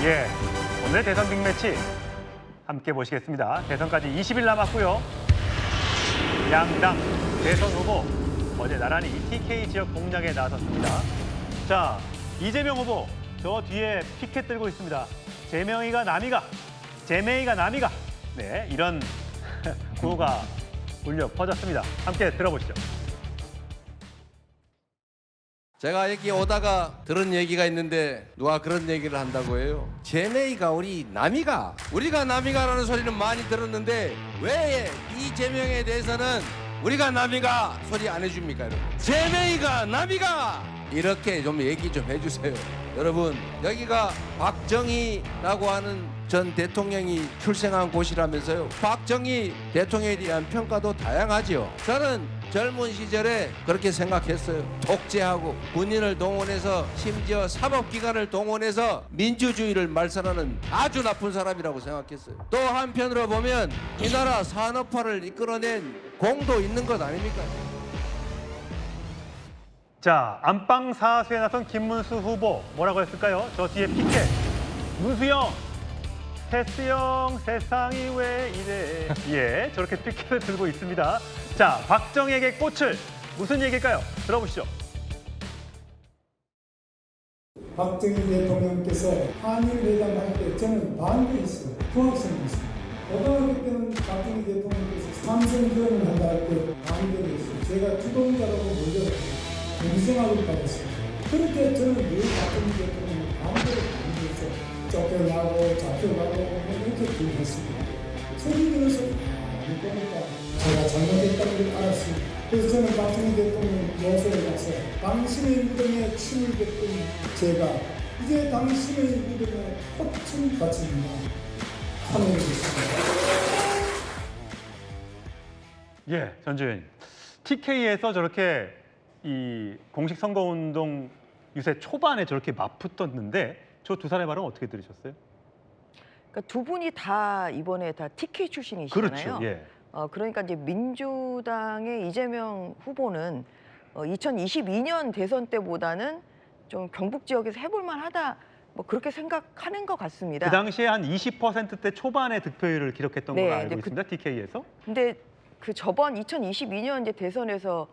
예, 오늘 대선 빅매치 함께 보시겠습니다. 대선까지 20일 남았고요. 양당 대선 후보 어제 나란히 TK 지역 공략에 나섰습니다. 자, 이재명 후보 저 뒤에 피켓 들고 있습니다. 제명이가 남이가, 제명이가 남이가. 네, 이런 구호가 울려 퍼졌습니다. 함께 들어보시죠. 제가 여기 오다가 들은 얘기가 있는데 누가 그런 얘기를 한다고 해요. 제명이가 우리 남이가, 우리가 남이가라는 소리는 많이 들었는데 왜 이 제명에 대해서는 우리가 남이가 소리 안 해줍니까? 여러분, 제명이가 남이가 이렇게 좀 얘기 좀 해주세요. 여러분, 여기가 박정희라고 하는 전 대통령이 출생한 곳이라면서요. 박정희 대통령에 대한 평가도 다양하죠. 저는 젊은 시절에 그렇게 생각했어요. 독재하고 군인을 동원해서 심지어 사법기관을 동원해서 민주주의를 말살하는 아주 나쁜 사람이라고 생각했어요. 또 한편으로 보면 이 나라 산업화를 이끌어낸 공도 있는 것 아닙니까? 자, 안방 사수에 나선 김문수 후보 뭐라고 했을까요? 저 뒤에 피켓. 문수 형, 테스 형, 세상이 왜 이래. 예, 저렇게 피켓을 들고 있습니다. 자, 박정희에게 꽃을 무슨 얘기일까요? 들어보시죠. 박정희 대통령께서 한일 회담할 때 저는 반대했어요. 중학생이었습니다. 고등학교 때는 박정희 대통령께서 삼성 지원을 한다 할 때 반대를 했어요. 제가 주동자라고 몰려서 공생학을 받았습니다. 그렇게 저는 늘 박정희 대통령 반대를 반대해서 쫓겨나고 잡혀가고 이렇게 기억했습니다. 소리 들어서 보니까 제가 잘못했다는 걸 알았습니다. 그래서 저는 박정희 대통령 묘소에 가서 당신의 믿음에 침을 뱉은 제가 이제 당신의 믿음에 꽃을 바칩니다. 환영했습니다. 예, 전주현. TK에서 저렇게 이 공식 선거운동 유세 초반에 저렇게 맞붙었는데 저 두 사람의 발언 어떻게 들으셨어요? 그러니까 두 분이 다 이번에 다 TK 출신이시잖아요. 그렇죠. 예. 그러니까 이제 민주당의 이재명 후보는 2022년 대선 때보다는 좀 경북 지역에서 해볼만 하다 뭐 그렇게 생각하는 것 같습니다. 그 당시에 한 20%대 초반의 득표율을 기록했던 네, 걸로 알고 이제 있습니다. TK에서. 근데 그 저번 2022년 이제 대선에서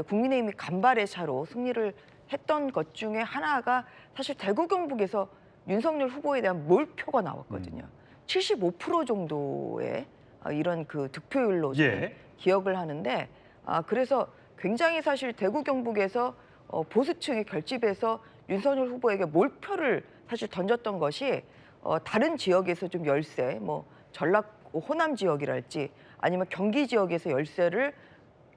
국민의힘이 간발의 차로 승리를 했던 것 중에 하나가 사실 대구 경북에서 윤석열 후보에 대한 몰표가 나왔거든요. 75% 정도의 이런 그 득표율로 예. 기억을 하는데 그래서 굉장히 사실 대구 경북에서 보수층이 결집해서 윤석열 후보에게 몰표를 사실 던졌던 것이 다른 지역에서 좀 열세, 뭐 전라 호남 지역이랄지 아니면 경기 지역에서 열세를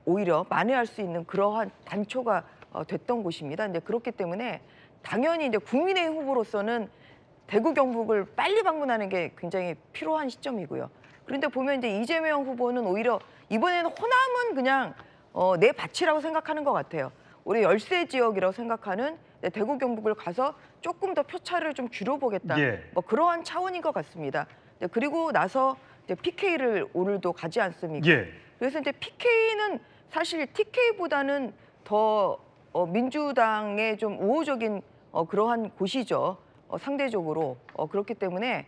오히려 만회할 수 있는 그러한 단초가 됐던 곳입니다. 근데 그렇기 때문에 당연히 이제 국민의힘 후보로서는 대구 경북을 빨리 방문하는 게 굉장히 필요한 시점이고요. 그런데 보면 이제 이재명 후보는 오히려 이번에는 호남은 그냥 내 밭이라고 생각하는 것 같아요. 우리 열세 지역이라고 생각하는 대구 경북을 가서 조금 더 표차를 좀 줄여보겠다. 예. 뭐 그러한 차원인 것 같습니다. 그리고 나서 이제 PK를 오늘도 가지 않습니까? 예. 그래서 이제 PK는 사실 TK보다는 더 민주당의 좀 우호적인 그러한 곳이죠. 상대적으로 그렇기 때문에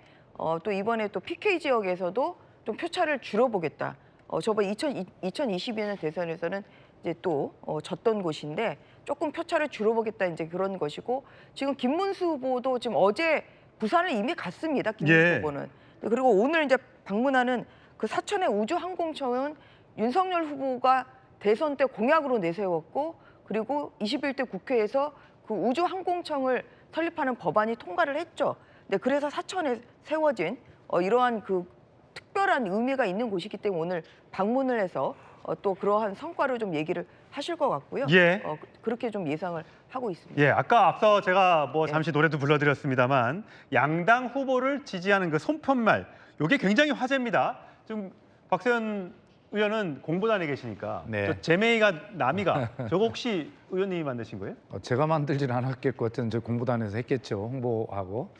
또 이번에 또 PK 지역에서도 좀 표차를 줄여보겠다. 저번 2022년 대선에서는 이제 또 졌던 곳인데 조금 표차를 줄여보겠다 이제 그런 것이고 지금 김문수 후보도 지금 어제 부산을 이미 갔습니다. 김문수 예. 후보는. 그리고 오늘 이제 방문하는 그 사천의 우주항공청은 윤석열 후보가 대선 때 공약으로 내세웠고 그리고 21대 국회에서 그 우주항공청을 설립하는 법안이 통과를 했죠. 네, 그래서 사천에 세워진 이러한 그 특별한 의미가 있는 곳이기 때문에 오늘 방문을 해서 또 그러한 성과를 좀 얘기를 하실 것 같고요. 예. 그렇게 좀 예상을 하고 있습니다. 예, 아까 앞서 제가 뭐 예. 잠시 노래도 불러드렸습니다만 양당 후보를 지지하는 그 손푯말 이게 굉장히 화제입니다. 지금 박세현 의원은 공보단에 계시니까 네. 저 제메이가 남이가 저거 혹시 의원님이 만드신 거예요? 제가 만들지는 않았겠고 하여튼 저 공보단에서 했겠죠. 홍보하고.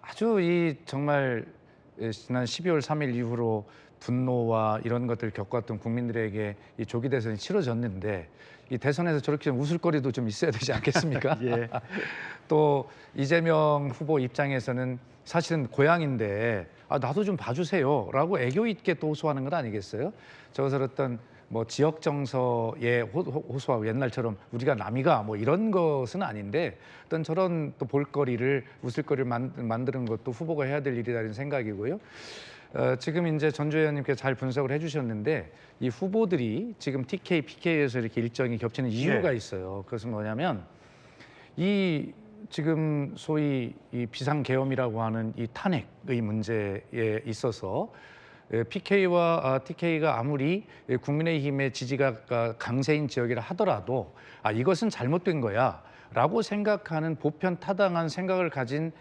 아주 이 정말 지난 12월 3일 이후로 분노와 이런 것들을 겪었던 국민들에게 이 조기 대선이 치러졌는데 이 대선에서 저렇게 좀 웃을거리도 좀 있어야 되지 않겠습니까? 예. 또 이재명 후보 입장에서는 사실은 고향인데 나도 좀 봐주세요라고 애교 있게 또 호소하는 건 아니겠어요? 저것을 어떤 뭐 지역 정서에 호소하고 옛날처럼 우리가 남이가 뭐 이런 것은 아닌데 어떤 저런 또 볼거리를 웃을거리를 만드는 것도 후보가 해야 될 일이라는 생각이고요. 지금 이제 전주 의원님께서 잘 분석을 해주셨는데 이 후보들이 지금 TK, PK에서 이렇게 일정이 겹치는 이유가 있어요. 그것은 뭐냐면 이 지금 소위 이 비상계엄이라고 하는 이 탄핵의 문제에 있어서 PK와 TK가 아무리 국민의힘의 지지가 강세인 지역이라 하더라도 이것은 잘못된 거야 라고 생각하는 보편 타당한 생각을 가진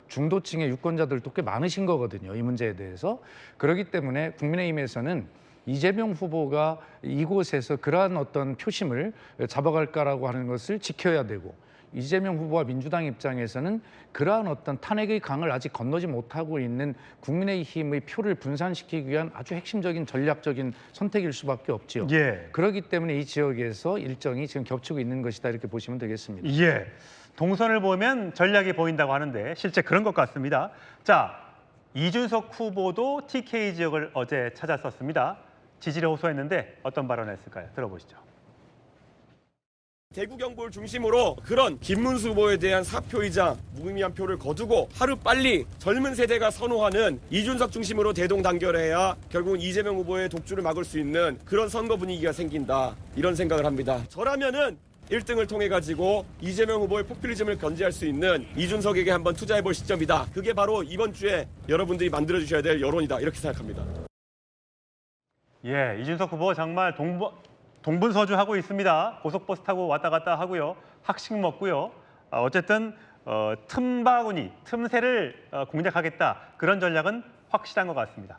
중도층의 유권자들도 꽤 많으신 거거든요. 이 문제에 대해서. 그렇기 때문에 국민의힘에서는 이재명 후보가 이곳에서 그러한 어떤 표심을 잡아갈까라고 하는 것을 지켜야 되고 이재명 후보와 민주당 입장에서는 그러한 어떤 탄핵의 강을 아직 건너지 못하고 있는 국민의힘의 표를 분산시키기 위한 아주 핵심적인 전략적인 선택일 수밖에 없지요. 예. 그렇기 때문에 이 지역에서 일정이 지금 겹치고 있는 것이다 이렇게 보시면 되겠습니다. 예. 동선을 보면 전략이 보인다고 하는데 실제 그런 것 같습니다. 자, 이준석 후보도 TK 지역을 어제 찾았었습니다. 지지를 호소했는데 어떤 발언을 했을까요? 들어보시죠. 대구 경북을 중심으로 그런 김문수 후보에 대한 사표이자 무의미한 표를 거두고 하루빨리 젊은 세대가 선호하는 이준석 중심으로 대동단결해야 결국은 이재명 후보의 독주를 막을 수 있는 그런 선거 분위기가 생긴다. 이런 생각을 합니다. 저라면은 1등을 통해 가지고 이재명 후보의 포퓰리즘을 견제할 수 있는 이준석에게 한번 투자해 볼 시점이다. 그게 바로 이번 주에 여러분들이 만들어 주셔야 될 여론이다. 이렇게 생각합니다. 예, 이준석 후보 정말 동분서주하고 있습니다. 고속버스 타고 왔다 갔다 하고요. 학식 먹고요. 어쨌든 틈바구니, 틈새를 공략하겠다. 그런 전략은 확실한 것 같습니다.